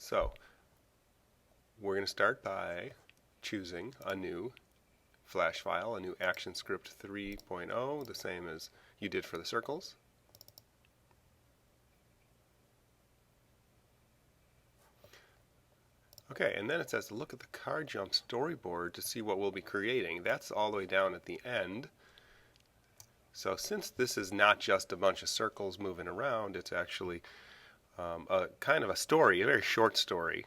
So we're going to start by choosing a new Flash file, a new ActionScript 3.0, the same as you did for the circles. Okay, and then it says to look at the car jump storyboard to see what we'll be creating. That's all the way down at the end. So since this is not just a bunch of circles moving around, it's actually a kind of a story, a very short story.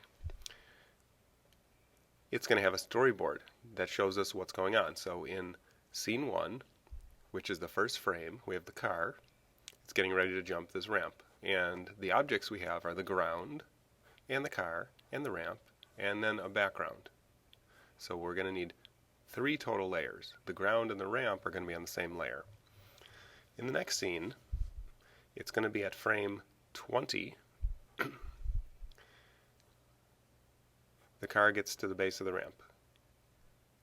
It's going to have a storyboard that shows us what's going on. So in scene 1, which is the first frame, we have the car. It's getting ready to jump this ramp. And the objects we have are the ground, and the car, and the ramp, and then a background. So we're going to need 3 total layers. The ground and the ramp are going to be on the same layer. In the next scene, it's going to be at frame 20. The car gets to the base of the ramp.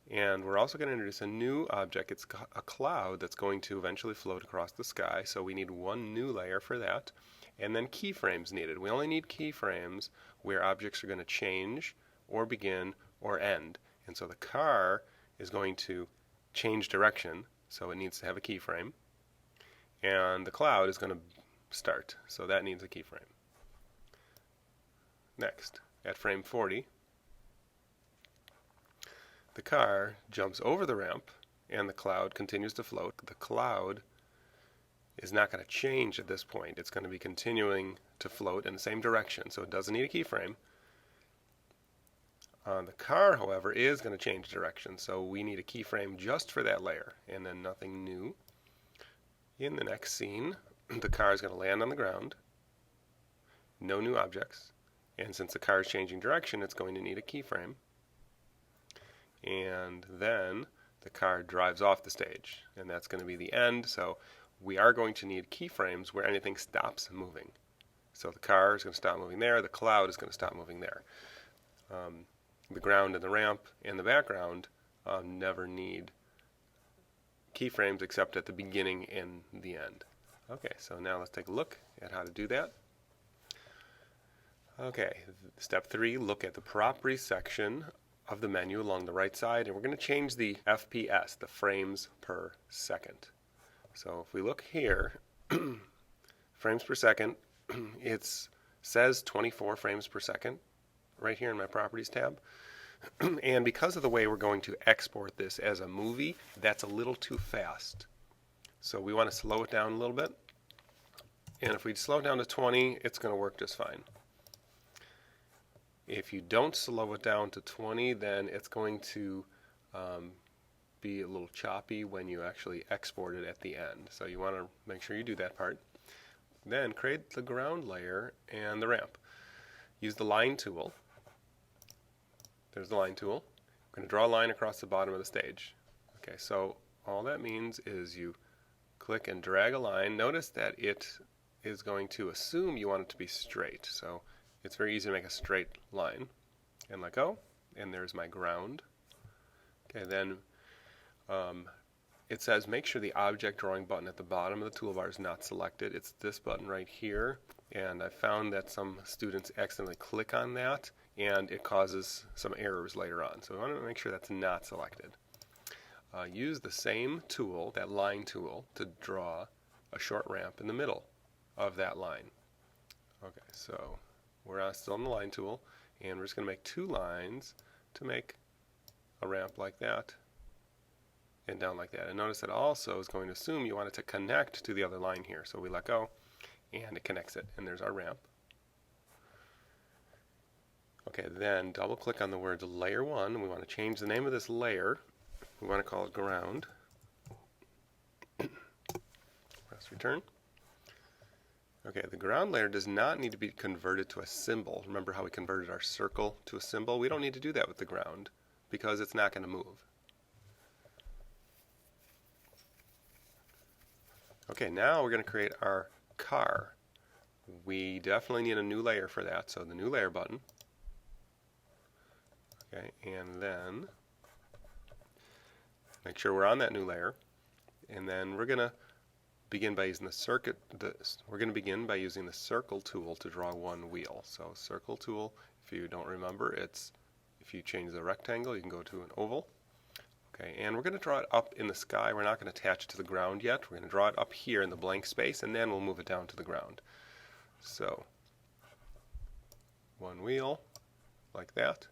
And we're also going to introduce a new object. It's a cloud that's going to eventually float across the sky, so we need one new layer for that. And then keyframes needed. We only need keyframes where objects are going to change or begin or end. And so the car is going to change direction, so it needs to have a keyframe. And the cloud is going to start, so that needs a keyframe. Next, at frame 40, the car jumps over the ramp and the cloud continues to float. The cloud is not going to change at this point. It's going to be continuing to float in the same direction, so it doesn't need a keyframe. The car, however, is going to change direction, so we need a keyframe just for that layer, and then nothing new. In the next scene, the car is going to land on the ground, no new objects, and since the car is changing direction, it's going to need a keyframe. And then the car drives off the stage, and that's going to be the end. So we are going to need keyframes where anything stops moving. So the car is going to stop moving there, the cloud is going to stop moving there. The ground and the ramp and the background never need keyframes except at the beginning and the end. Okay, so now let's take a look at how to do that. Okay, step 3, look at the properties section of the menu along the right side, and we're going to change the FPS, the frames per second. So if we look here, frames per second, it says 24 frames per second right here in my properties tab. And because of the way we're going to export this as a movie, that's a little too fast. So we want to slow it down a little bit. And if we slow it down to 20, it's going to work just fine. If you don't slow it down to 20, then it's going to be a little choppy when you actually export it at the end. So you want to make sure you do that part. Then create the ground layer and the ramp. Use the line tool. There's the line tool. I'm going to draw a line across the bottom of the stage. Okay, so all that means is you click and drag a line. Notice that it is going to assume you want it to be straight. So it's very easy to make a straight line. And let go. And there's my ground. Okay, then it says make sure the object drawing button at the bottom of the toolbar is not selected. It's this button right here. And I found that some students accidentally click on that, and it causes some errors later on. So we want to make sure that's not selected. Use the same tool, that line tool, to draw a short ramp in the middle of that line. Okay, so we're still on the line tool, and we're just going to make 2 lines to make a ramp like that and down like that. And notice that also is going to assume you want it to connect to the other line here. So we let go, and it connects it, and there's our ramp. Okay, then double click on the word layer 1. We want to change the name of this layer. We want to call it ground. Press return. Okay, the ground layer does not need to be converted to a symbol. Remember how we converted our circle to a symbol? We don't need to do that with the ground because it's not going to move. Okay, now we're going to create our car. We definitely need a new layer for that, so the new layer button. Okay, and then make sure we're on that new layer, and then we're going to begin by using we're going to begin by using the circle tool to draw one wheel. So circle tool, if you don't remember, if you change the rectangle, you can go to an oval. Okay, and we're going to draw it up in the sky. We're not going to attach it to the ground yet. We're going to draw it up here in the blank space, and then we'll move it down to the ground. So one wheel, like that.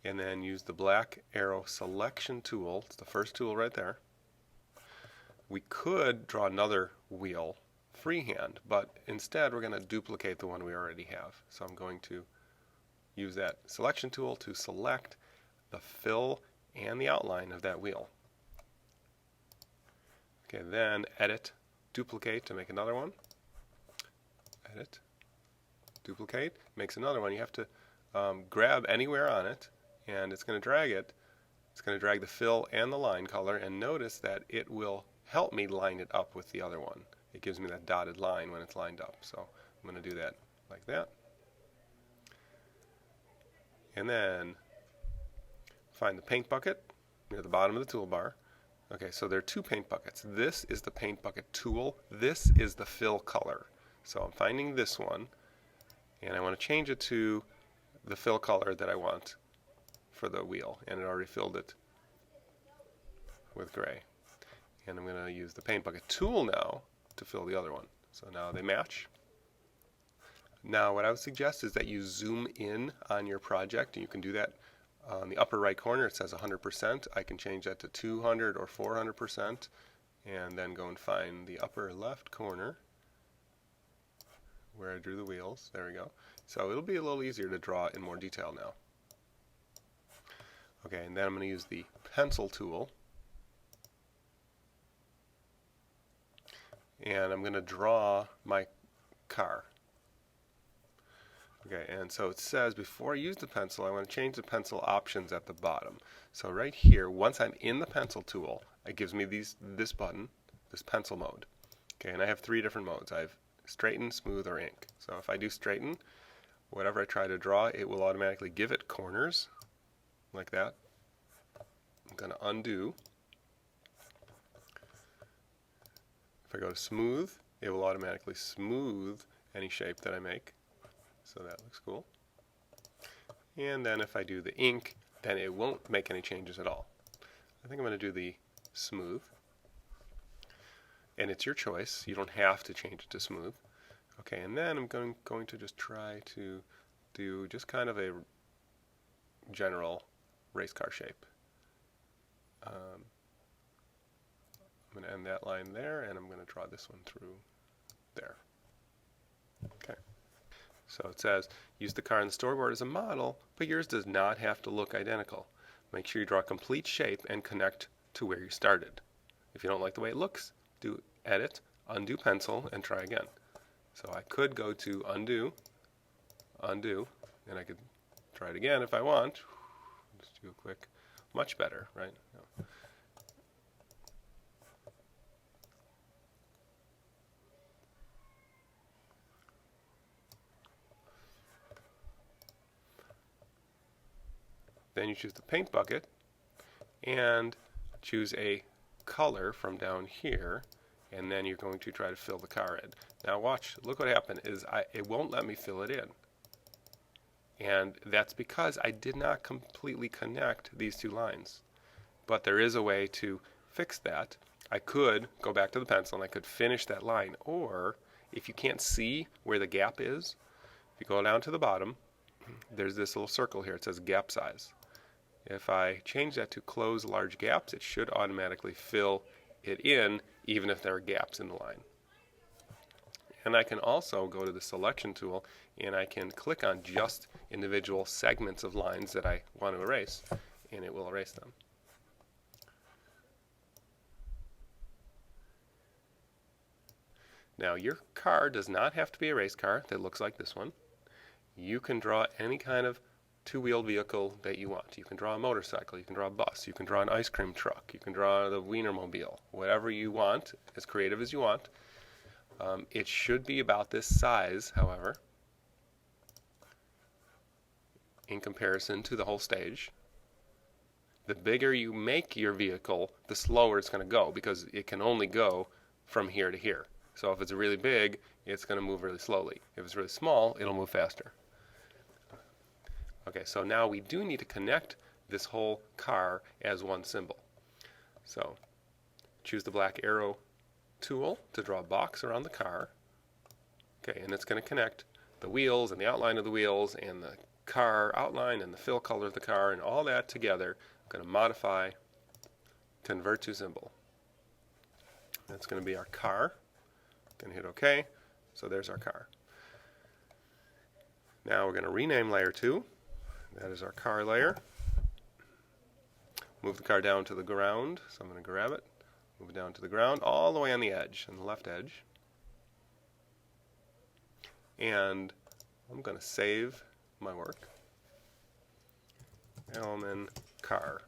And then use the black arrow selection tool. It's the first tool right there. We could draw another wheel freehand, but instead we're going to duplicate the one we already have. So I'm going to use that selection tool to select the fill and the outline of that wheel. Okay, then edit, duplicate to make another one. Edit, duplicate, makes another one. You have to grab anywhere on it, and it's going to drag it. It's going to drag the fill and the line color, and notice that it will help me line it up with the other one. It gives me that dotted line when it's lined up. So I'm going to do that like that. And then find the paint bucket near the bottom of the toolbar. Okay, so there are two paint buckets. This is the paint bucket tool. This is the fill color. So I'm finding this one, and I want to change it to the fill color that I want for the wheel, and it already filled it with gray. And I'm going to use the paint bucket tool now to fill the other one. So now they match. Now what I would suggest is that you zoom in on your project, and you can do that on the upper right corner. It says 100%. I can change that to 200 or 400%, and then go and find the upper left corner where I drew the wheels. There we go. So it'll be a little easier to draw in more detail now. Okay, and then I'm going to use the pencil tool, and I'm going to draw my car. Okay, and so it says before I use the pencil, I want to change the pencil options at the bottom. So right here, once I'm in the pencil tool, it gives me this button, this pencil mode. Okay, and I have three different modes. I have straighten, smooth, or ink. So if I do straighten, whatever I try to draw, it will automatically give it corners like that. I'm going to undo. If I go to smooth, it will automatically smooth any shape that I make. So that looks cool. And then if I do the ink, then it won't make any changes at all. I think I'm going to do the smooth. And it's your choice. You don't have to change it to smooth. Okay, and then I'm going to just try to do just kind of a general race car shape. I'm going to end that line there, and I'm going to draw this one through there. Okay. So it says, use the car on the storyboard as a model, but yours does not have to look identical. Make sure you draw a complete shape and connect to where you started. If you don't like the way it looks, do edit, undo pencil, and try again. So I could go to undo, undo, and I could try it again if I want. Just do a quick, much better, right? No. Then you choose the paint bucket and choose a color from down here, and then you're going to try to fill the car in. Now watch, look what happened is it won't let me fill it in. And that's because I did not completely connect these two lines. But there is a way to fix that. I could go back to the pencil and I could finish that line, or if you can't see where the gap is, if you go down to the bottom, there's this little circle here. It says gap size. If I change that to close large gaps, it should automatically fill it in even if there are gaps in the line. And I can also go to the selection tool and I can click on just individual segments of lines that I want to erase, and it will erase them. Now your car does not have to be a race car that looks like this one. You can draw any kind of two-wheeled vehicle that you want. You can draw a motorcycle, you can draw a bus, you can draw an ice cream truck, you can draw the Wienermobile, whatever you want, as creative as you want. It should be about this size, however, in comparison to the whole stage. The bigger you make your vehicle, the slower it's going to go, because it can only go from here to here. So if it's really big, it's going to move really slowly. If it's really small, it'll move faster. Okay, so now we do need to connect this whole car as one symbol. So choose the black arrow tool to draw a box around the car. Okay, and it's going to connect the wheels and the outline of the wheels and the car outline and the fill color of the car and all that together. I'm going to modify, convert to symbol. That's going to be our car. Going to hit OK. So there's our car. Now we're going to rename layer 2. That is our car layer. Move the car down to the ground. So I'm going to grab it, move it down to the ground, all the way on the edge, on the left edge. And I'm going to save my work. Elman car.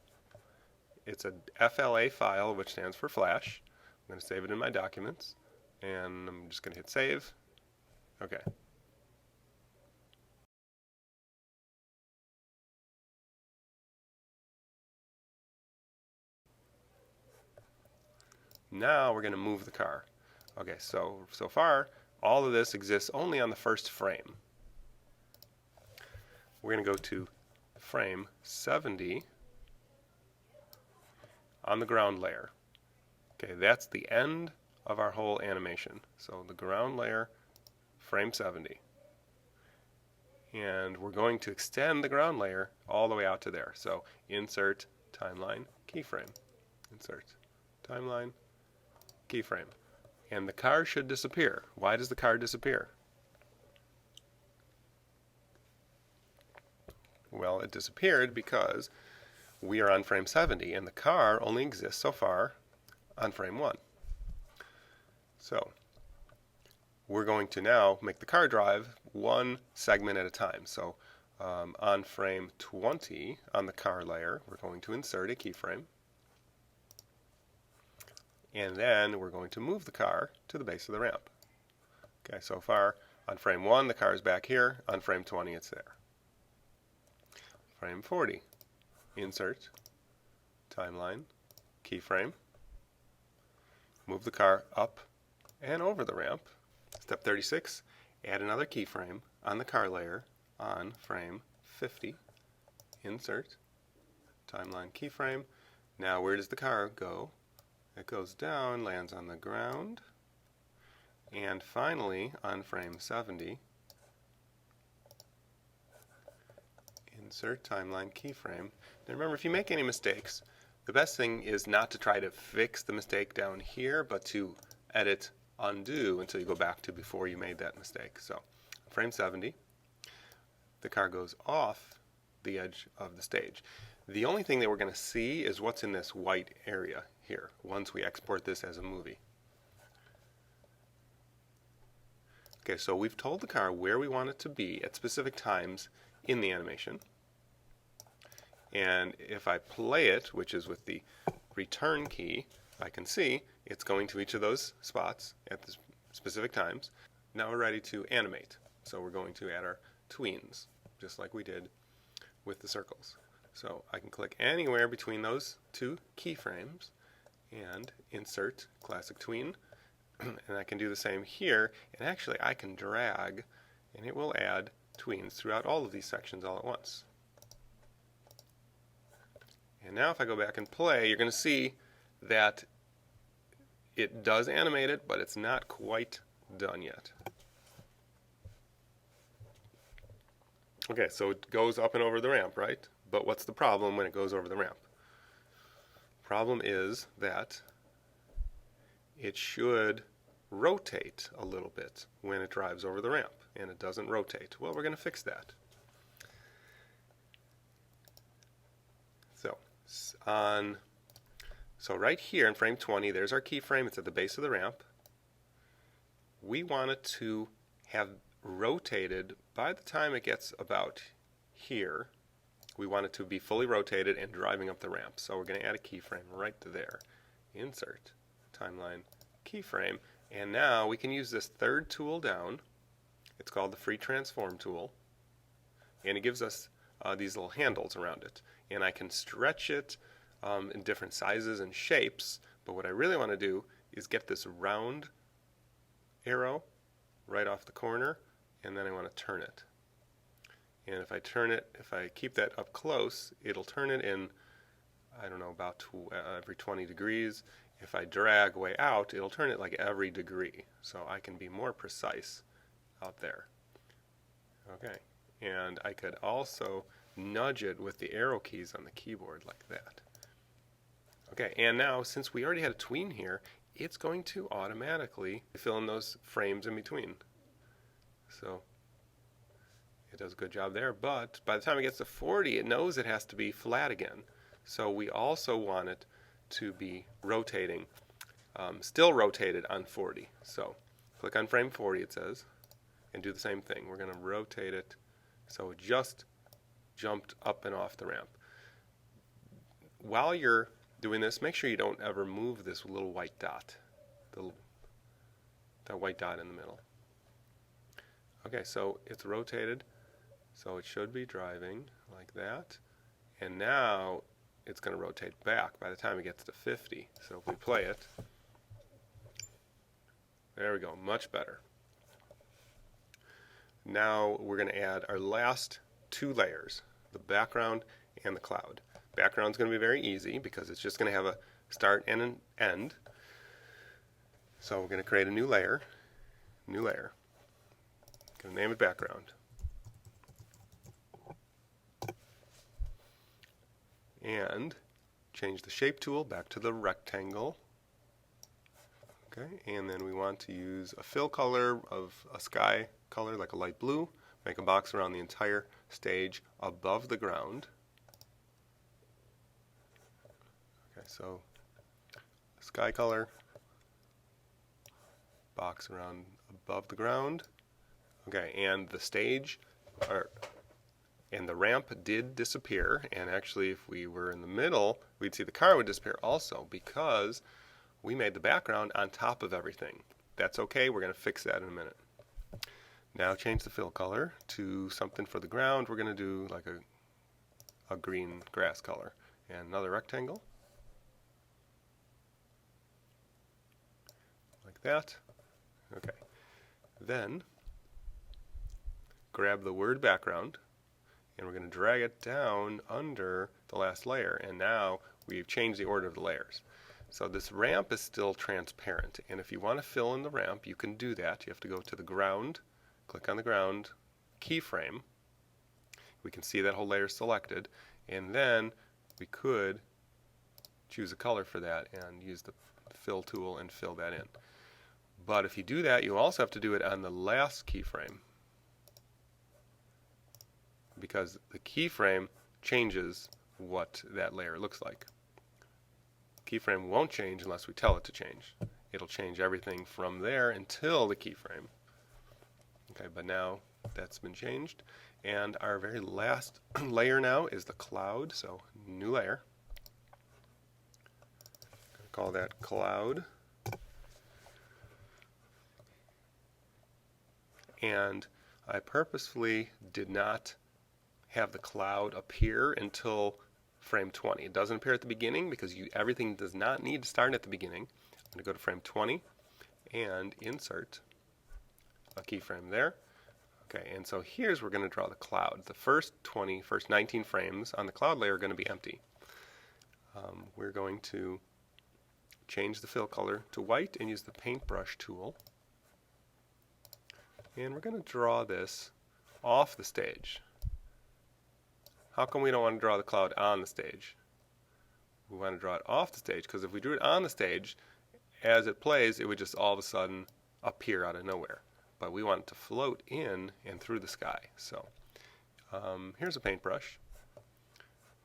It's a FLA file, which stands for Flash. I'm going to save it in my documents, and I'm just going to hit save. Okay. Now we're going to move the car. Okay, so far, all of this exists only on the first frame. We're going to go to frame 70 on the ground layer. Okay, that's the end of our whole animation. So the ground layer, frame 70. And we're going to extend the ground layer all the way out to there. So insert, timeline, keyframe. Insert, timeline, keyframe. And the car should disappear. Why does the car disappear? Well, it disappeared because we are on frame 70 and the car only exists so far on frame 1. So we're going to now make the car drive one segment at a time. So on frame 20 on the car layer, we're going to insert a keyframe. And then we're going to move the car to the base of the ramp. Okay, so far on frame 1 the car is back here, on frame 20 it's there. Frame 40, insert, timeline, keyframe, move the car up and over the ramp. Step 36, add another keyframe on the car layer on frame 50, insert, timeline, keyframe. Now where does the car go? It goes down, lands on the ground, and finally on frame 70, insert, timeline, keyframe. Now remember, if you make any mistakes, the best thing is not to try to fix the mistake down here, but to edit, undo until you go back to before you made that mistake. So frame 70, the car goes off the edge of the stage. The only thing that we're going to see is what's in this white area here once we export this as a movie. Okay, so we've told the car where we want it to be at specific times in the animation. And if I play it, which is with the return key, I can see it's going to each of those spots at the specific times. Now we're ready to animate. So we're going to add our tweens, just like we did with the circles. So I can click anywhere between those two keyframes and insert classic tween. And I can do the same here. And actually I can drag and it will add tweens throughout all of these sections all at once. And now if I go back and play, you're going to see that it does animate it, but it's not quite done yet. Okay, so it goes up and over the ramp, right? But what's the problem when it goes over the ramp? Problem is that it should rotate a little bit when it drives over the ramp, and it doesn't rotate. Well, we're going to fix that. So right here in frame 20, there's our keyframe. It's at the base of the ramp. We want it to have rotated by the time it gets about here. We want it to be fully rotated and driving up the ramp. So we're going to add a keyframe right to there. Insert, timeline, keyframe. And now we can use this third tool down. It's called the free transform tool. And it gives us these little handles around it. And I can stretch it in different sizes and shapes. But what I really want to do is get this round arrow right off the corner, and then I want to turn it. And if I turn it, if I keep that up close, it'll turn it in, I don't know, about every 20 degrees. If I drag way out, it'll turn it like every degree, so I can be more precise out there. Okay, and I could also nudge it with the arrow keys on the keyboard like that. Okay, and now since we already had a tween here, it's going to automatically fill in those frames in between. So it does a good job there, but by the time it gets to 40, it knows it has to be flat again. So we also want it to be rotating, still rotated on 40. So click on frame 40, it says, and do the same thing. We're going to rotate it so it just jumped up and off the ramp. While you're doing this, make sure you don't ever move this little white dot, that white dot in the middle. Okay, so it's rotated, so it should be driving like that, and now it's going to rotate back by the time it gets to 50. So if we play it, there we go, much better. Now we're going to add our last two layers, the background and the cloud. Background's going to be very easy because it's just going to have a start and an end. So we're going to create a new layer. Going to name it background. And change the shape tool back to the rectangle. Okay, and then we want to use a fill color of a sky color like a light blue. Make a box around the entire stage above the ground. Okay, so sky color, box around above the ground. Okay, and the stage, and the ramp did disappear, and actually if we were in the middle, we'd see the car would disappear also because we made the background on top of everything. That's okay, we're going to fix that in a minute. Now change the fill color to something for the ground. We're going to do like a green grass color. And another rectangle. Like that. Okay. Then grab the word background, and we're going to drag it down under the last layer, and now we've changed the order of the layers. So this ramp is still transparent, and if you want to fill in the ramp, you can do that. You have to go to the ground, click on the ground keyframe. We can see that whole layer selected, and then we could choose a color for that and use the fill tool and fill that in. But if you do that, you also have to do it on the last keyframe, because the keyframe changes what that layer looks like. Keyframe won't change unless we tell it to change. It'll change everything from there until the keyframe. Okay, but now that's been changed. And our very last layer now is the cloud, so new layer. I'm going to call that cloud. And I purposefully did not have the cloud appear until frame 20. It doesn't appear at the beginning because everything does not need to start at the beginning. I'm going to go to frame 20 and insert a keyframe there. Okay, and so here's where we're going to draw the cloud. The first 19 frames on the cloud layer are going to be empty. We're going to change the fill color to white and use the paintbrush tool. And we're going to draw this off the stage. How come we don't want to draw the cloud on the stage? We want to draw it off the stage because if we drew it on the stage, as it plays, it would just all of a sudden appear out of nowhere. But we want it to float in and through the sky. So here's a paintbrush.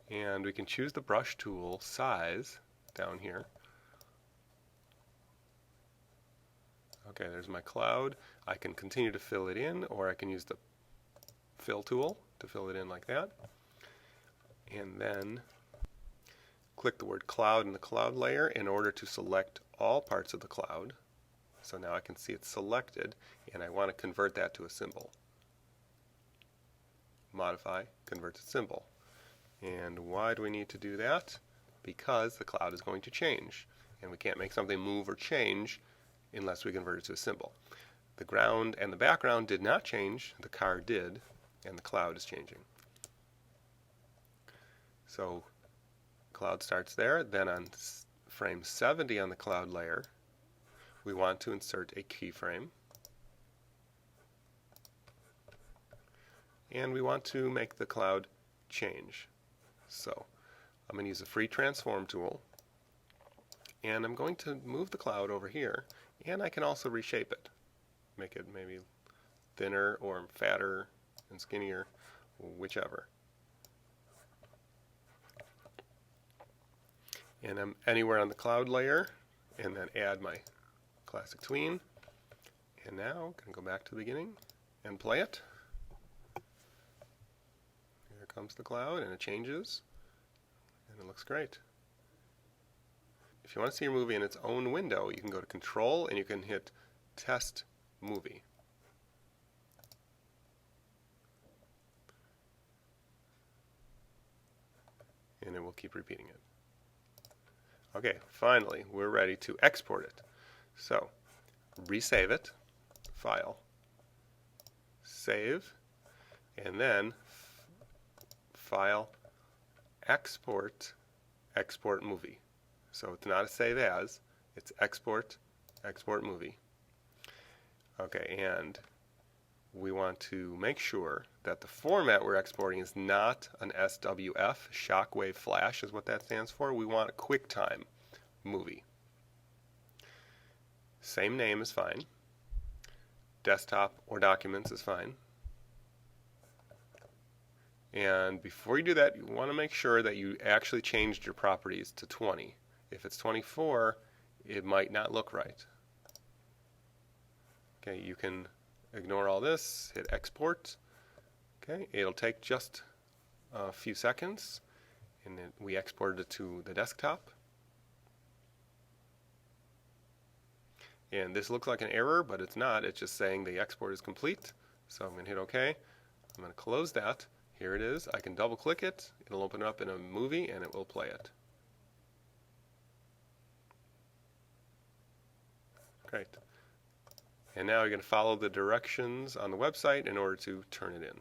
And we can choose the brush tool size down here. Okay, there's my cloud. I can continue to fill it in, or I can use the fill tool to fill it in like that. And then click the word cloud in the cloud layer in order to select all parts of the cloud. So now I can see it's selected, and I want to convert that to a symbol. Modify, convert to symbol. And why do we need to do that? Because the cloud is going to change. And we can't make something move or change unless we convert it to a symbol. The ground and the background did not change, the car did, and the cloud is changing. So cloud starts there. Then on frame 70 on the cloud layer, we want to insert a keyframe. And we want to make the cloud change. So I'm going to use the free transform tool, and I'm going to move the cloud over here, and I can also reshape it. Make it maybe thinner or fatter and skinnier, whichever. And I'm anywhere on the cloud layer, and then add my classic tween. And now I'm going to go back to the beginning and play it. Here comes the cloud, and it changes, and it looks great. If you want to see your movie in its own window, you can go to Control, and you can hit Test Movie. And it will keep repeating it. Okay, finally, we're ready to export it. So, resave it, File, Save, and then File, Export, Export Movie. So it's not a save as, it's export, export movie. Okay, and we want to make sure that the format we're exporting is not an SWF, shockwave flash is what that stands for. We want a QuickTime movie. Same name is fine. Desktop or documents is fine. And before you do that, you want to make sure that you actually changed your properties to 20. If it's 24, it might not look right. Okay, you can ignore all this, hit export. Okay, it'll take just a few seconds, and then we exported it to the desktop. And this looks like an error, but it's not. It's just saying the export is complete. So I'm going to hit OK. I'm going to close that. Here it is. I can double click it. It'll open up in a movie, and it will play it. Great. And now you're going to follow the directions on the website in order to turn it in.